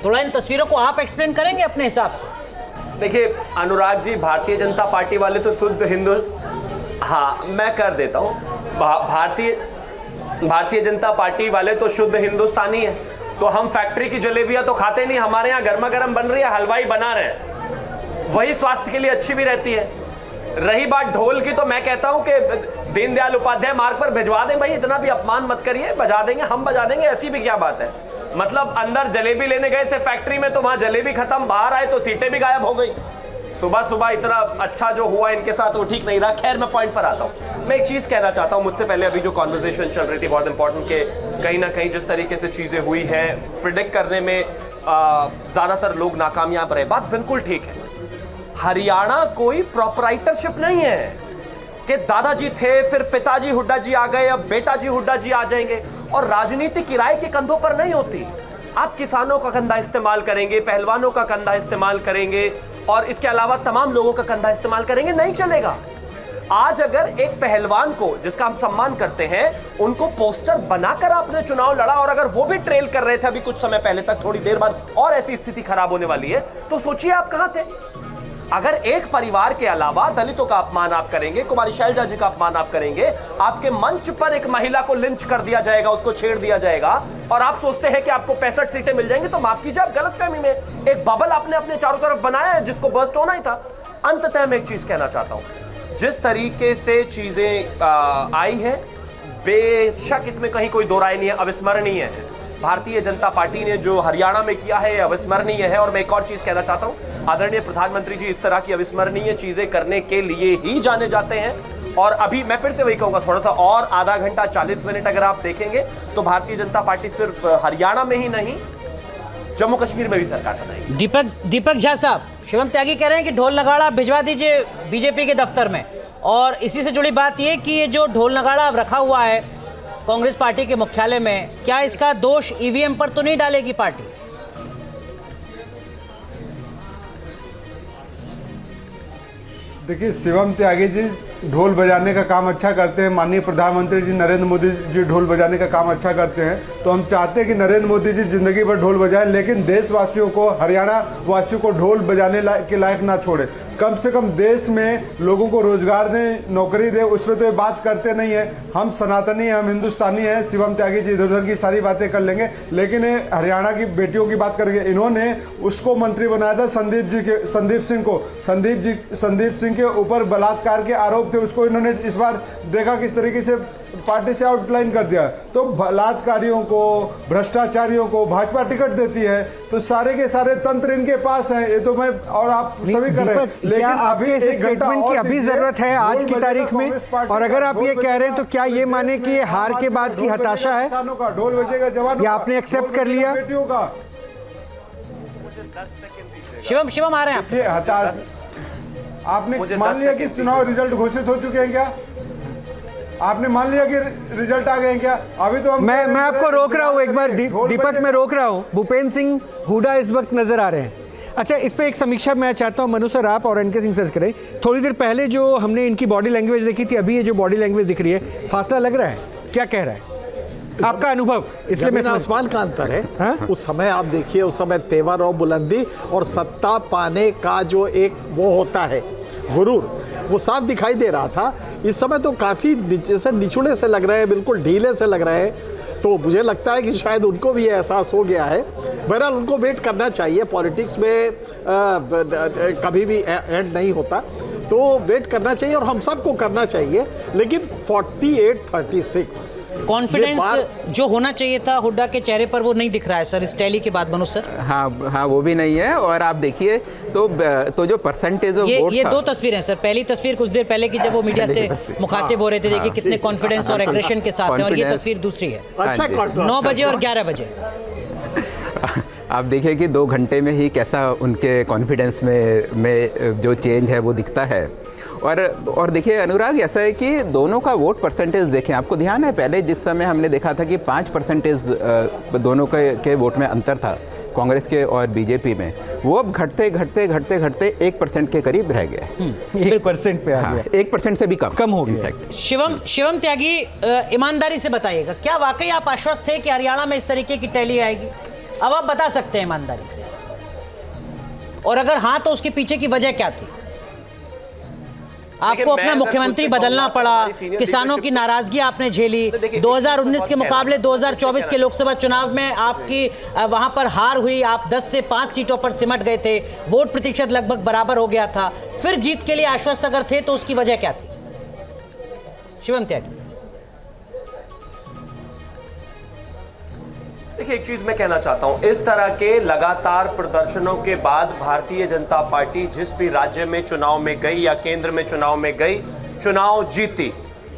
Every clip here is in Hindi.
थोड़ा इन तस्वीरों को आप एक्सप्लेन करेंगे अपने हिसाब से? देखिए अनुराग जी, भारतीय जनता पार्टी वाले तो शुद्ध हिंदू, हाँ मैं कर देता हूँ, भारतीय जनता पार्टी वाले तो शुद्ध हिंदुस्तानी है। तो हम फैक्ट्री की जलेबियां तो खाते नहीं, हमारे यहाँ गर्मा गर्म बन रही है, हलवाई बना रहे हैं, वही स्वास्थ्य के लिए अच्छी भी रहती है। रही बात ढोल की, तो मैं कहता हूं कि दीनदयाल उपाध्याय मार्ग पर भिजवा दें भाई, इतना भी अपमान मत करिए, बजा देंगे, हम बजा देंगे, ऐसी भी क्या बात है। मतलब अंदर जलेबी लेने गए थे फैक्ट्री में, तो वहां जलेबी खत्म, बाहर आए तो सीटें भी गायब हो गई। सुबह सुबह इतना अच्छा जो हुआ इनके साथ वो ठीक नहीं रहा। खैर मैं पॉइंट पर आता हूं। मैं एक चीज कहना चाहता हूं, मुझसे पहले अभी जो कॉन्वर्सेशन चल रही थी बहुत इंपॉर्टेंट, के कहीं ना कहीं जिस तरीके से चीजें हुई है प्रिडिक्ट करने में ज्यादातर लोग नाकामयाब रहे, बात बिल्कुल ठीक है। हरियाणा कोई प्रोपराइटरशिप नहीं है कि दादाजी थे फिर पिताजी हुड्डा जी आ गए, अब बेटा जी हुड्डा जी आ जाएंगे। और राजनीति किराए के कंधों पर नहीं होती। आप किसानों का कंधा इस्तेमाल करेंगे, पहलवानों का कंधा इस्तेमाल करेंगे और इसके अलावा तमाम लोगों का कंधा इस्तेमाल करेंगे, नहीं चलेगा। आज अगर एक पहलवान को, जिसका हम सम्मान करते हैं, उनको पोस्टर बनाकर आपने चुनाव लड़ा और अगर वो भी ट्रेल कर रहे थे अभी कुछ समय पहले तक, थोड़ी देर बाद और ऐसी स्थिति खराब होने वाली है, तो सोचिए आप कहां थे। अगर एक परिवार के अलावा दलितों का अपमान आप करेंगे, कुमारी शैलजा जी का अपमान आप करेंगे, आपके मंच पर एक महिला को लिंच कर दिया जाएगा, उसको छेड़ दिया जाएगा और आप सोचते हैं कि आपको 65 सीटें मिल जाएंगी, तो माफ कीजिए आप गलतफहमी में एक बबल आपने अपने चारों तरफ बनाया है जिसको बर्स्ट होना ही था। अंततः मैं एक चीज कहना चाहता हूं, जिस तरीके से चीजें आई है, बेशक इसमें कहीं कोई दो राय नहीं है, अविस्मरणीय है। भारतीय जनता पार्टी ने जो हरियाणा में किया है अविस्मरणीय है। और मैं एक और चीज कहना चाहता हूं, आदरणीय प्रधानमंत्री जी इस तरह की अविस्मरणीय चीजें करने के लिए ही जाने जाते हैं। और अभी मैं फिर से वही कहूंगा, थोड़ा सा और आधा घंटा 40 मिनट अगर आप देखेंगे तो भारतीय जनता पार्टी सिर्फ हरियाणा में ही नहीं, जम्मू कश्मीर में भी सरकार बनाएगी। दीपक झा साहब, शिवम त्यागी कह रहे हैं कि ढोल नगाड़ा भिजवा दीजिए बीजेपी के दफ्तर में। और इसी से जुड़ी बात यह कि ये जो ढोल नगाड़ा रखा हुआ है कांग्रेस पार्टी के मुख्यालय में, क्या इसका दोष ईवीएम पर तो नहीं डालेगी पार्टी? देखिए शिवम त्यागी जी ढोल बजाने का काम अच्छा करते हैं, माननीय प्रधानमंत्री जी नरेंद्र मोदी जी ढोल बजाने का काम अच्छा करते हैं, तो हम चाहते हैं कि नरेंद्र मोदी जी जिंदगी भर ढोल बजाएं, लेकिन देशवासियों को, हरियाणा वासियों को ढोल बजाने के लायक ना छोड़े। कम से कम देश में लोगों को रोजगार दें, नौकरी दें, उस पर तो ये बात करते नहीं है। हम सनातनी हैं, हम हिंदुस्तानी हैं। शिवम त्यागी जी इधर उधर की सारी बातें कर लेंगे, लेकिन हरियाणा की बेटियों की बात करेंगे। इन्होंने उसको मंत्री बनाया था संदीप सिंह को, संदीप सिंह के ऊपर बलात्कार के आरोप थे, उसको इन्होंने इस बार देखा किस तरीके से पार्टी से आउटलाइन कर दिया। तो बलात्कारियों को, भ्रष्टाचारियों को भाजपा टिकट देती है, तो सारे के सारे तंत्र इनके पास हैं। ये तो मैं और आप सभी करें, लेकिन अभी एक स्टेटमेंट की अभी जरूरत है आज की तारीख में। और अगर आप ये कह रहे हैं तो क्या ये माने कि ये हार के बाद की हताशा है? किसानों का ढोल बजेगा, जवानों या आपने एक्सेप्ट कर लिया? बेटियों का शिवम आ रहे हैं ये हताश। आपने मान लिया कि चुनाव रिजल्ट घोषित हो चुके हैं क्या? आपने मान लिया कि रिजल्ट आ गए हैं क्या? अभी तो मैं आपको रोक रहा हूं एक बार, दीपक मैं रोक रहा हूं। भूपेंद्र सिंह हुड्डा इस वक्त नजर आ रहे हैं। अच्छा, इस पे एक समीक्षा मैं चाहता हूं, मनु सर आप और एनके सिंह सर करें। थोड़ी देर पहले जो हमने इनकी बॉडी लैंग्वेज देखी थी, अभी ये जो बॉडी लैंग्वेज दिख रही है, फासला लग रहा है? क्या कह रहा है आपका अनुभव? इसलिए मैं आसमान का अंतर है। उस समय आप देखिए, उस समय तेवर और बुलंदी और सत्ता पाने का जो एक वो होता है गुरूर, वो साफ दिखाई दे रहा था। इस समय तो काफ़ी जैसे निचुड़े से लग रहे हैं, बिल्कुल ढीले से लग रहे हैं। तो मुझे लगता है कि शायद उनको भी ये एहसास हो गया है। बहरहाल उनको वेट करना चाहिए, पॉलिटिक्स में कभी भी एंड नहीं होता, तो वेट करना चाहिए और हम सबको करना चाहिए। लेकिन 48-36 कॉन्फिडेंस जो होना चाहिए था हुड्डा के चेहरे पर, वो नहीं दिख रहा है सर इस टैली के बाद। मनोज सर, हाँ वो भी नहीं है। और आप देखिए तो जो परसेंटेज ऑफ वोट, ये दो तस्वीरें सर। पहली तस्वीर कुछ देर पहले की जब वो मीडिया से मुखातिब हो रहे थे, देखिए कितने कॉन्फिडेंस और एग्रेशन के साथ हैं। और ये तस्वीर दूसरी है, 9 बजे और 11 बजे। आप देखिए कि 2 घंटे में ही कैसा उनके कॉन्फिडेंस में जो चेंज है वो दिखता है। और देखिए अनुराग, ऐसा है कि दोनों का वोट परसेंटेज देखें, आपको ध्यान है पहले जिस समय हमने देखा था कि 5% दोनों के वोट में अंतर था कांग्रेस के और बीजेपी में, वो अब घटते 1% के करीब रह गए। 1% पे आ गया। 1% से भी कम हो गया। शिवम त्यागी, ईमानदारी से बताइएगा, क्या वाकई आप आश्वस्त थे कि हरियाणा में इस तरीके की टैली आएगी? अब आप बता सकते हैं ईमानदारी से, और अगर हाँ तो उसके पीछे की वजह क्या थी? आपको अपना मुख्यमंत्री बदलना पड़ा, किसानों की नाराजगी आपने झेली, 2019 के मुकाबले 2024 के लोकसभा चुनाव में आपकी वहां पर हार हुई, आप 10 से 5 सीटों पर सिमट गए थे, वोट प्रतिशत लगभग बराबर हो गया था, फिर जीत के लिए आश्वस्त अगर थे तो उसकी वजह क्या थी? शिवम त्यागी। देखिए, एक चीज मैं कहना चाहता हूं, इस तरह के लगातार प्रदर्शनों के बाद भारतीय जनता पार्टी जिस भी राज्य में चुनाव में गई या केंद्र में चुनाव में गई, चुनाव जीती।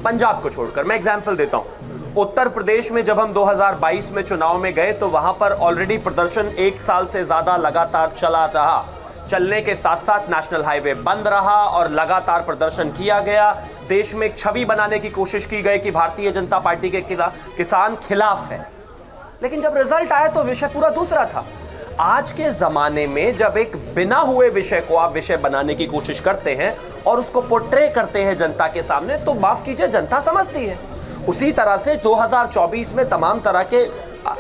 पंजाब को छोड़कर मैं एग्जांपल देता हूं, उत्तर प्रदेश में जब हम 2022 में चुनाव में गए तो वहां पर ऑलरेडी प्रदर्शन 1 साल से ज्यादा लगातार चला रहा। चलने के साथ साथ नेशनल हाईवे बंद रहा और लगातार प्रदर्शन किया गया। देश में एक छवि बनाने की कोशिश की गई कि भारतीय जनता पार्टी के किसान खिलाफ है, लेकिन जब रिजल्ट आया तो विषय पूरा दूसरा था। आज के जमाने में जब एक बिना हुए विषय को आप विषय बनाने की कोशिश करते हैं और उसको पोर्ट्रे करते हैं जनता के सामने, तो माफ कीजिए, जनता समझती है। उसी तरह से 2024 में तमाम तरह के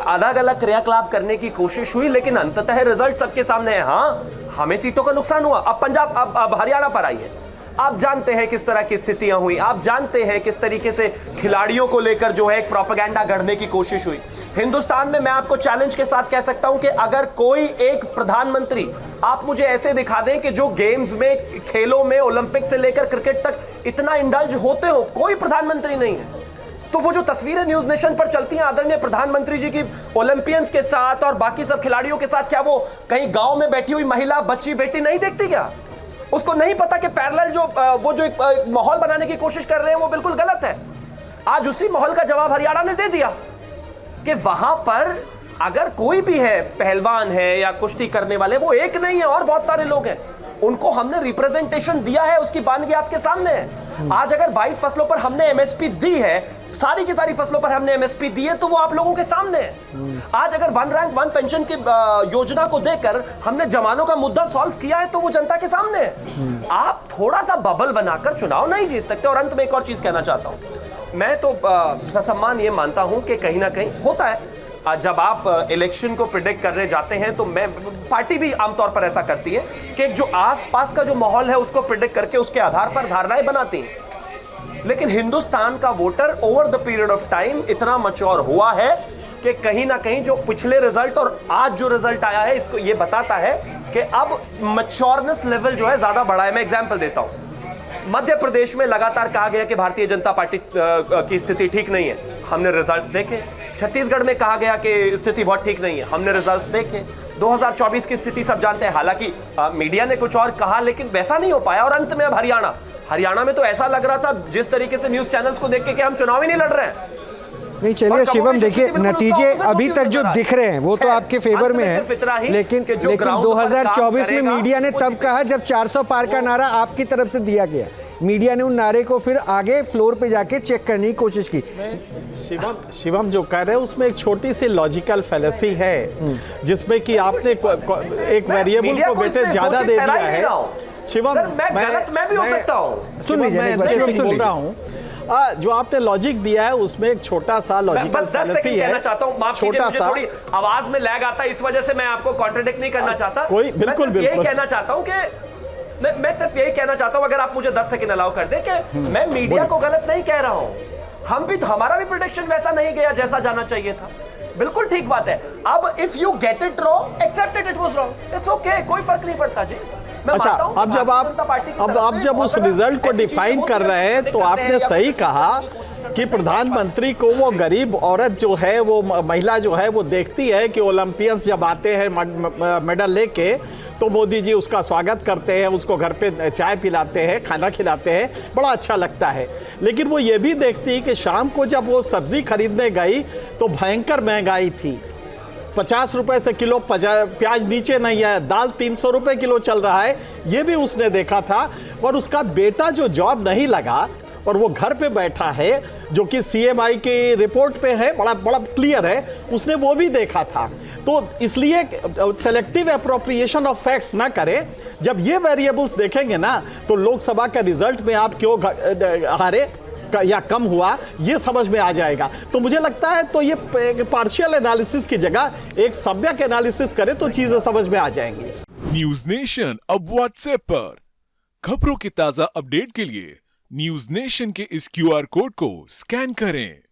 अलग अलग क्रियाकलाप करने की कोशिश हुई, लेकिन अंततः रिजल्ट सबके सामने है। हाँ, हमें सीटों का नुकसान हुआ। अब पंजाब, अब हरियाणा पर आइए। आप जानते हैं किस तरह की स्थितियां हुई, आप जानते हैं किस तरीके से खिलाड़ियों को लेकर जो है एक प्रोपेगेंडा गढ़ने की कोशिश हुई। हिंदुस्तान में मैं आपको चैलेंज के साथ कह सकता हूं कि अगर कोई एक प्रधानमंत्री आप मुझे ऐसे दिखा दें कि जो गेम्स में, खेलों में, ओलंपिक से लेकर क्रिकेट तक इतना इंडल्ज होते हो, कोई प्रधानमंत्री नहीं है। तो वो जो तस्वीरें न्यूज नेशन पर चलती हैं आदरणीय प्रधानमंत्री जी की ओलंपियंस के साथ और बाकी सब खिलाड़ियों के साथ, क्या वो कहीं गांव में बैठी हुई महिला, बच्ची, बेटी नहीं देखती क्या? उसको नहीं पता कि पैरेलल जो एक माहौल बनाने की कोशिश कर रहे हैं वो बिल्कुल गलत है। आज उसी माहौल का जवाब हरियाणा ने दे दिया कि वहां पर अगर कोई भी है, पहलवान है या कुश्ती करने वाले, वो एक नहीं है और बहुत सारे लोग हैं, उनको हमने रिप्रेजेंटेशन दिया है, उसकी बानगी आपके सामने है। आज अगर 22 फसलों पर हमने एमएसपी दी है, सारी की सारी फसलों पर हमने एमएसपी दी है, तो वो आप लोगों के सामने है। आज अगर 1 रैंक 1 पेंशन की योजना को देकर हमने जवानों का मुद्दा सॉल्व किया है, तो वो जनता के सामने है। आप थोड़ा सा बबल बनाकर चुनाव नहीं जीत सकते। और अंत में एक और चीज कहना चाहता हूं, मैं तो ससम्मान ये मानता हूं कि कहीं ना कहीं होता है, जब आप इलेक्शन को प्रिडिक्ट करने जाते हैं तो मैं, पार्टी भी आमतौर पर ऐसा करती है कि जो आसपास का जो माहौल है उसको प्रिडिक्ट करके उसके आधार पर धारणाएं बनाती हैं। लेकिन हिंदुस्तान का voter over the period of time इतना मैच्योर हुआ है कि कहीं ना कहीं जो पिछले रिजल्ट और आज जो रिजल्ट आया है, इसको ये बताता है कि अब मैच्योरनेस लेवल जो है ज्यादा बढ़ा है। मैं एग्जांपल देता हूं, मध्य प्रदेश में लगातार कहा गया कि भारतीय जनता पार्टी की स्थिति ठीक नहीं है, हमने रिजल्ट्स देखे। छत्तीसगढ़ में कहा गया कि स्थिति बहुत ठीक नहीं है, हमने रिजल्ट्स देखे। 2024 की स्थिति सब जानते हैं, हालांकि मीडिया ने कुछ और कहा लेकिन वैसा नहीं हो पाया। और अंत में अब हरियाणा में तो ऐसा लग रहा था जिस तरीके से न्यूज चैनल्स को देख के कि हम चुनाव ही नहीं लड़ रहे हैं। नहीं, चलिए शिवम, देखिए नतीजे अभी तक जो दिख रहे हैं वो तो आपके फेवर में है, लेकिन 2024 में मीडिया ने तब कहा जब 400 पार का नारा आपकी तरफ से दिया गया। मीडिया ने उन नारे को फिर आगे फ्लोर पे जाके चेक करने की कोशिश की। शिवम जो कह रहे हैं उसमें एक छोटी सी लॉजिकल फैलेसी है, जिसमें कि आपने एक वेरिएबल को बेटे ज्यादा दे दिया है। शिवम, मैं भी हो सकता हूं। सुन लीजिए, बोल रहा हूं, जो आपने लॉजिक दिया है उसमें एक छोटा सा लॉजिकल फैलेसी है। चाहता हूं, माफ कीजिए, मुझे थोड़ी आवाज में लैग आता है, इस वजह से मैं आपको कॉन्ट्रडिक्ट नहीं करना चाहता। बिल्कुल यही कहना चाहता हूं कि मैं सिर्फ यही कहना चाहता हूं, अगर आप मुझे 10 सेकंड अलाउ कर दें, कि मैं मीडिया को गलत नहीं कह रहा हूं। हम भी, हमारा भी प्रेडिक्शन वैसा नहीं गया जैसा जाना चाहिए था, बिल्कुल ठीक बात है। अब if you get it wrong, accept it was wrong, it's okay, कोई फर्क नहीं पड़ता जी। अच्छा, अब जब उस रिजल्ट को डिफाइन कर रहे हैं तो आपने सही कहा कि प्रधानमंत्री को वो गरीब औरत जो है, वो महिला जो है, वो देखती है कि ओलंपियंस जब आते हैं मेडल लेके तो मोदी जी उसका स्वागत करते हैं, उसको घर पे चाय पिलाते हैं, खाना खिलाते हैं, बड़ा अच्छा लगता है। लेकिन वो ये भी देखती है कि शाम को जब वो सब्जी खरीदने गई तो भयंकर महंगाई थी, 50 रुपए से किलो प्याज नीचे नहीं है, दाल 300 रुपए किलो चल रहा है, ये भी उसने देखा था। और उसका बेटा जो जॉब नहीं लगा और वो घर पे बैठा है, जो कि सीएमआई की रिपोर्ट पे है, बड़ा बड़ा क्लियर है, उसने वो भी देखा था। तो इसलिए सेलेक्टिव एप्रोप्रिएशन ऑफ फैक्ट्स ना करें। जब ये वेरिएबल्स देखेंगे ना तो लोकसभा का रिजल्ट में आप क्यों हारे, या कम हुआ, ये समझ में आ जाएगा। तो मुझे लगता है तो ये पार्शियल एनालिसिस की जगह एक सम्यक एनालिसिस करे तो चीजें समझ में आ जाएंगी। न्यूज नेशन अब व्हाट्सएप पर खबरों की ताजा अपडेट के लिए न्यूज नेशन के इस QR कोड को स्कैन करें।